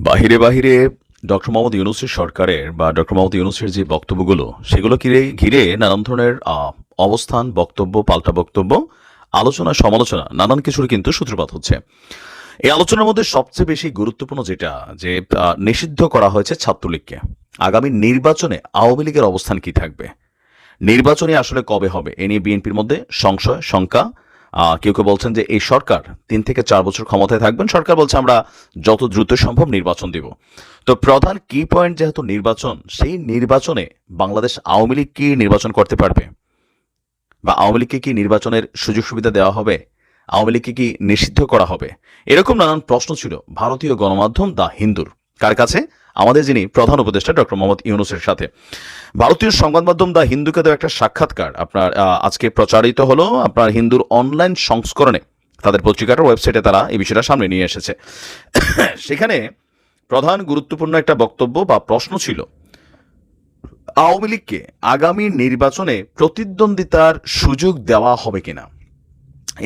বাহিরে বাহিরে ডক্টর মোহাম্মদ ইউনূসের সরকারের বা ডক্টর মোহাম্মদ ইউনূসের যে বক্তব্যগুলো সেগুলো ঘিরে ঘিরে নানান ধরনের অবস্থান, বক্তব্য, পাল্টা বক্তব্য, আলোচনা, সমালোচনা নানান কিছুর কিন্তু সূত্রপাত হচ্ছে। এই আলোচনার মধ্যে সবচেয়ে বেশি গুরুত্বপূর্ণ যেটা যে নিষিদ্ধ করা হয়েছে ছাত্রলীগকে। আগামী নির্বাচনে আওয়ামী লীগের অবস্থান কি থাকবে, নির্বাচনে আসলে কবে হবে এ নিয়ে বিএনপির মধ্যে সংশয়, শঙ্কা। কেউ কেউ বলছেন যে এই সরকার 3 থেকে 4 বছর ক্ষমতায় থাকবেন, সরকার বলছে আমরা যত দ্রুত সম্ভব নির্বাচন দিব। তো প্রধান কি পয়েন্ট যেহেতু নির্বাচন, সেই নির্বাচনে বাংলাদেশ আওয়ামী লীগ কি নির্বাচন করতে পারবে, বা আওয়ামী লীগকে কি নির্বাচনের সুযোগ সুবিধা দেওয়া হবে, আওয়ামী লীগকে কি নিষিদ্ধ করা হবে, এরকম নানান প্রশ্ন ছিল ভারতীয় গণমাধ্যম দ্য হিন্দুর। কার কাছে? আমাদের যিনি প্রধান উপদেষ্টা ডক্টর মোহাম্মদ ইউনূসের সাথে। ভারতীয় সংবাদ মাধ্যম দ্য হিন্দুকে দেওয়া একটা সাক্ষাৎকার আপনার আজকে প্রচারিত হলো আপনার হিন্দুর অনলাইন সংস্করণে, তাদের পত্রিকাটার ওয়েবসাইটে তারা এই বিষয়টা সামনে নিয়ে এসেছে। সেখানে প্রধান গুরুত্বপূর্ণ একটা বক্তব্য বা প্রশ্ন ছিল, আওয়ামী লীগকে আগামী নির্বাচনে প্রতিদ্বন্দ্বিতার সুযোগ দেওয়া হবে কিনা।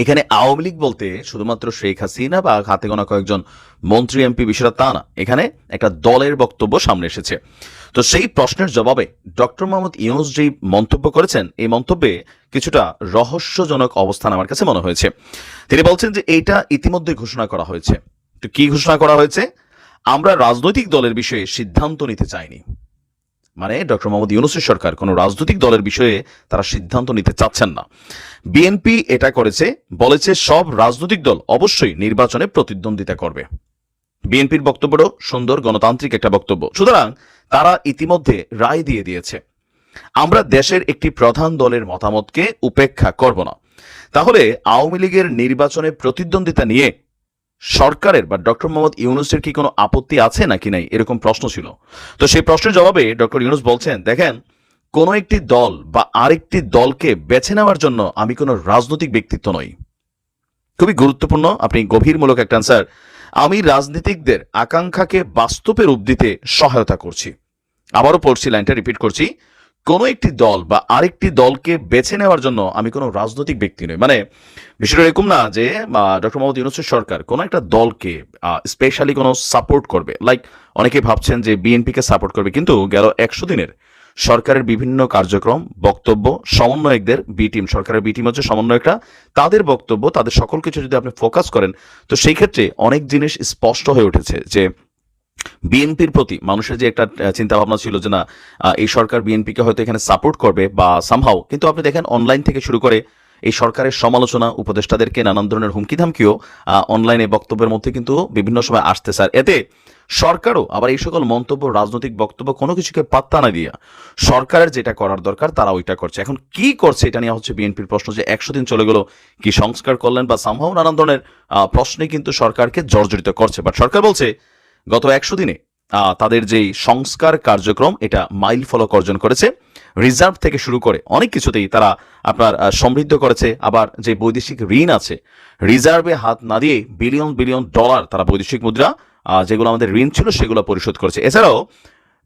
এখানে আওয়ামী লীগ বলতে শুধুমাত্র শেখ হাসিনা বা হাতে গোনা কয়েকজন মন্ত্রী, এমপি, বিষয়টা তা না। এখানে একটা দলের বক্তব্য সামনে এসেছে। তো সেই প্রশ্নের জবাবে ডক্টর মোহাম্মদ ইউনূস যেই মন্তব্য করেছেন, এই মন্তব্যে কিছুটা রহস্যজনক অবস্থান আমার কাছে মনে হয়েছে। তিনি বলছেন যে এইটা ইতিমধ্যে ঘোষণা করা হয়েছে। তো কি ঘোষণা করা হয়েছে? আমরা রাজনৈতিক দলের বিষয়ে সিদ্ধান্ত নিতে চাইনি। মানে ডক্টর মোহাম্মদ ইউনূসের সরকার কোনো রাজনৈতিক দলের বিষয়ে তারা সিদ্ধান্ত নিতে চাচ্ছেন না। বিএনপি এটা করেছে, বলেছে সব রাজনৈতিক দল অবশ্যই নির্বাচনে প্রতিদ্বন্দ্বিতা করবে। বিএনপির বক্তব্যটাও সুন্দর, গণতান্ত্রিক একটা বক্তব্য। সুতরাং তারা ইতিমধ্যে রায় দিয়ে দিয়েছে, আমরা দেশের একটি প্রধান দলের মতামতকে উপেক্ষা করব না। তাহলে আওয়ামী লীগের নির্বাচনে প্রতিদ্বন্দ্বিতা নিয়ে সরকারের বা ডক্টর মোহাম্মদ ইউনূসের কি কোনো আপত্তি আছে নাকি নাই, এরকম প্রশ্ন ছিল। তো সেই প্রশ্নের জবাবে ডক্টর ইউনূস বলছেন, দেখেন, কোনো একটি দল বা আরেকটি দলকে বেছে নেওয়ার জন্য আমি কোনো রাজনৈতিক ব্যক্তিত্ব নই। খুবই গুরুত্বপূর্ণ, আপনি গভীরমূলক একটা আনসার। আমি রাজনীতিকদের আকাঙ্ক্ষাকে বাস্তবে রূপ দিতে সহায়তা করছি। আবারও পড়ছি, লাইনটা রিপিট করছি, কোনো একটি দল বা আরেকটি দলকে বেছে নেওয়ার জন্য আমি কোনো রাজনৈতিক ব্যক্তি নই। মানে বিষয়টা এরকম না যে ডক্টর মোহাম্মদ ইউনূসের সরকার কোনো একটা দলকে স্পেশালি কোনো সাপোর্ট করবে। লাইক অনেকে ভাবছেন যে বিএনপিকে সাপোর্ট করবে, কিন্তু গেল 100 দিনের সরকারের বিভিন্ন কার্যক্রম, বক্তব্য, সমন্বয়কদের বি টিম, সরকারের বি টিম হচ্ছে সমন্বয়করা, তাদের বক্তব্য, তাদের সকল কিছু যদি আপনি ফোকাস করেন, তো সেই ক্ষেত্রে অনেক জিনিস স্পষ্ট হয়ে উঠেছে যে বিএনপির প্রতি মানুষের যে একটা চিন্তা ভাবনা ছিল যে না, এই সরকার বিএনপিকে হয়তো এখানে সাপোর্ট করবে বা সামহাও, কিন্তু আপনি দেখেন অনলাইন থেকে শুরু করে এই সরকারের সমালোচনা, উপদেষ্টাদেরকে নানান ধরনের হুমকি ধামকিও অনলাইনে বক্তব্যের মধ্যে কিন্তু বিভিন্ন সময় আসতে স্যার। এতে সরকারও আবার এই সকল মন্তব্য, রাজনৈতিক বক্তব্য কোনো কিছুকে পাত্তা না দিয়া সরকারের যেটা করার দরকার তারা ওইটা করছে। এখন কি করছে এটা নিয়ে হচ্ছে বিএনপির প্রশ্ন, যে 100 দিন চলে গেল, কি সংস্কার করলেন, বা সামহাও নানান ধরনের প্রশ্নে কিন্তু সরকারকে জর্জরিত করছে। বাট সরকার বলছে গত 100 দিনে তাদের যেই সংস্কার কার্যক্রম এটা মাইল ফলক অর্জন করেছে। রিজার্ভ থেকে শুরু করে অনেক কিছুতেই তারা আপনার সমৃদ্ধ করেছে। আবার যে বৈদেশিক ঋণ আছে, রিজার্ভে হাত না দিয়ে বিলিয়ন বিলিয়ন ডলার তারা বৈদেশিক মুদ্রা যেগুলো আমাদের ঋণ ছিল সেগুলো পরিশোধ করেছে। এছাড়াও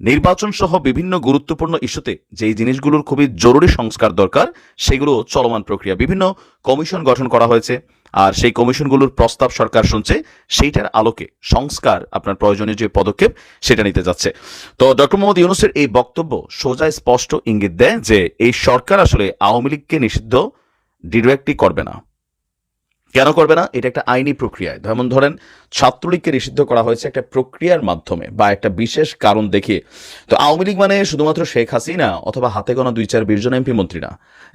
নির্বাচন সহ বিভিন্ন গুরুত্বপূর্ণ ইস্যুতে যেই জিনিসগুলোর খুবই জরুরি সংস্কার দরকার, সেগুলো চলমান প্রক্রিয়া। বিভিন্ন কমিশন গঠন করা হয়েছে, আর সেই কমিশনগুলোর প্রস্তাব সরকার শুনছে, সেইটার আলোকে সংস্কার আপনার প্রয়োজনীয় যে পদক্ষেপ সেটা নিতে যাচ্ছে। তো ডক্টর মোহাম্মদ ইউনূসের এই বক্তব্য সোজা স্পষ্ট ইঙ্গিত দেয় যে এই সরকার আসলে আওয়ামী লীগকে নিষিদ্ধ ডিরেক্টলি করবে না। কেন করবে না? এটা একটা আইনি প্রক্রিয়ায়, যেমন ধরেন ছাত্রলীগকে নিষিদ্ধ করা হয়েছে একটা প্রক্রিয়ার মাধ্যমে বা একটা বিশেষ কারণ দেখিয়ে। তো আওয়ামী লীগ মানে শুধুমাত্র শেখ হাসিনা অথবা হাতে গোনা 2-4-20 জন এমপি মন্ত্রী না।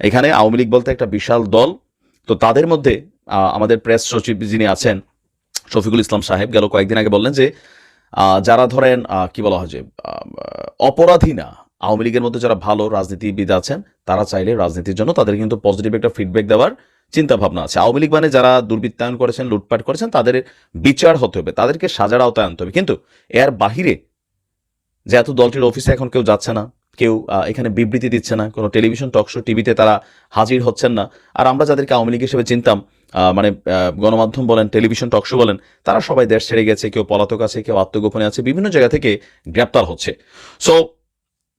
এখানে আওয়ামী লীগ বলতে একটা বিশাল দল। তো তাদের মধ্যে আমাদের প্রেস সচিব যিনি আছেন শফিকুল ইসলাম সাহেব গেল কয়েকদিন আগে বললেন যে যারা ধরেন কি বলা হয় যে অপরাধী না, আওয়ামী লীগের মধ্যে যারা ভালো রাজনীতিবিদ আছেন তারা চাইলে রাজনীতির জন্য তাদের কিন্তু পজিটিভ একটা ফিডব্যাক দেওয়ার চিন্তা ভাবনা আছে। আওয়ামী লীগ মানে যারা দুর্বৃত্তায়ন করেছেন, লুটপাট করেছেন, তাদের বিচার হতে হবে, তাদেরকে সাজার আওতায় আনতে হবে। কিন্তু এর বাহিরে যেহেতু দলটির অফিসে এখন কেউ যাচ্ছে না, কেউ এখানে বিবৃতি দিচ্ছে না, কোনো টেলিভিশন টকশো টিভিতে তারা হাজির হচ্ছেন না, আর আমরা যাদেরকে আওয়ামী লীগ হিসেবে চিনতাম, মানে গণমাধ্যম বলেন, টেলিভিশন টকশো বলেন, তারা সবাই দেশ ছেড়ে গেছে, কেউ পলাতক আছে, কেউ আত্মগোপনে আছে, বিভিন্ন জায়গা থেকে গ্রেপ্তার হচ্ছে। সো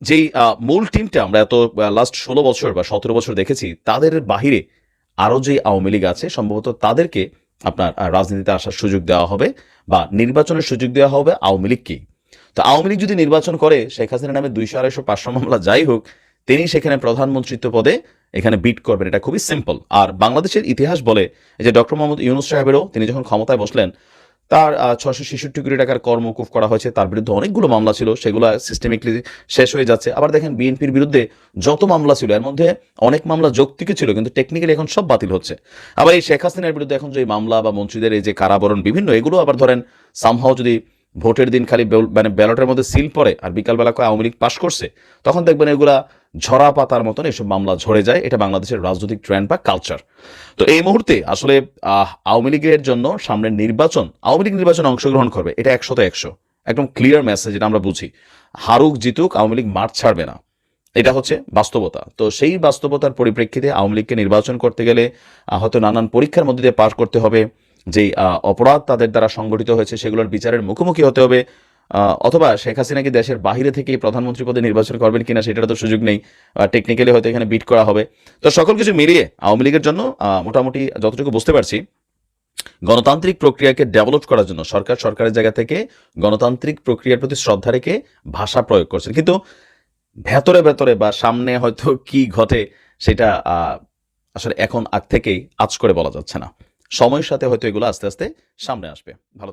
যেই মূল টিমটা আমরা এত লাস্ট 16 বছর বা 17 বছর দেখেছি, তাদের বাহিরে আরও যে আওয়ামী লীগ আছে সম্ভবত তাদেরকে আপনার রাজনীতিতে আসার সুযোগ দেওয়া হবে বা নির্বাচনের সুযোগ দেওয়া হবে আওয়ামী লীগকেই। তো আওয়ামী লীগ যদি নির্বাচন করে শেখ হাসিনা নামে 200, 250, 500 মামলা যাই হোক, তিনি সেখানে প্রধানমন্ত্রিত্ব পদে এখানে বিট করবেন। এটা খুবই সিম্পল। আর বাংলাদেশের ইতিহাস বলে এই যে ডক্টর মোহাম্মদ ইউনূস সাহেবেরও তিনি যখন ক্ষমতায় বসলেন, তার 666 কোটি টাকার কর মওকুফ করা হয়েছে। তার বিরুদ্ধে অনেকগুলো মামলা ছিল, সেগুলো সিস্টেমিকলি শেষ হয়ে যাচ্ছে। আবার দেখেন বিএনপির বিরুদ্ধে যত মামলা ছিল এর মধ্যে অনেক মামলা যৌক্তিকও ছিল, কিন্তু টেকনিক্যালি এখন সব বাতিল হচ্ছে। আবার এই শেখ হাসিনার বিরুদ্ধে এখন যে মামলা বা মন্ত্রীদের এই যে কারাবরণ বিভিন্ন, এগুলো আবার ধরেন সামহাও যদি ভোটের দিন খালি মানে ব্যালটের মধ্যে সিল পড়ে আর বিকালবেলা করে আওয়ামী লীগ পাশ করছে, তখন দেখবেন এগুলা ঝরা পাতার মতন এসব মামলা ঝরে যায়। এটা বাংলাদেশের রাজনৈতিক ট্রেন্ড বা কালচার। তো এই মুহূর্তে আসলে আওয়ামী লীগের জন্য সামনের নির্বাচন, আওয়ামী লীগ নির্বাচনে অংশগ্রহণ করবে, এটা 100-100 একদম ক্লিয়ার মেসেজ, এটা আমরা বুঝি। হারুক জিতুক আওয়ামী লীগ মাঠ ছাড়বে না, এটা হচ্ছে বাস্তবতা। তো সেই বাস্তবতার পরিপ্রেক্ষিতে আওয়ামী লীগকে নির্বাচন করতে গেলে হয়তো নানান পরীক্ষার মধ্যে দিয়ে পাশ করতে হবে। যেই অপরাধ তাদের দ্বারা সংগঠিত হয়েছে সেগুলোর বিচারের মুখোমুখি হতে হবে। অথবা শেখ হাসিনা কি দেশের বাহিরে থেকেই প্রধানমন্ত্রী পদে নির্বাচন করবেন কিনা সেটার তো সুযোগ নেই, টেকনিক্যালি হয়তো এখানে বিট করা হবে। তো সকল কিছু মিলিয়ে আওয়ামী লীগের জন্য মোটামুটি যতটুকু বুঝতে পারছি, গণতান্ত্রিক প্রক্রিয়াকে ডেভেলপ করার জন্য সরকারের জায়গা থেকে গণতান্ত্রিক প্রক্রিয়ার প্রতি শ্রদ্ধা রেখে ভাষা প্রয়োগ করছেন, কিন্তু ভেতরে ভেতরে বা সামনে হয়তো কি ঘটে সেটা আসলে এখন আগ থেকেই আঁচ করে বলা যাচ্ছে না। সময়ের সাথে হয়তো এগুলো আস্তে আস্তে সামনে আসবে। ভালো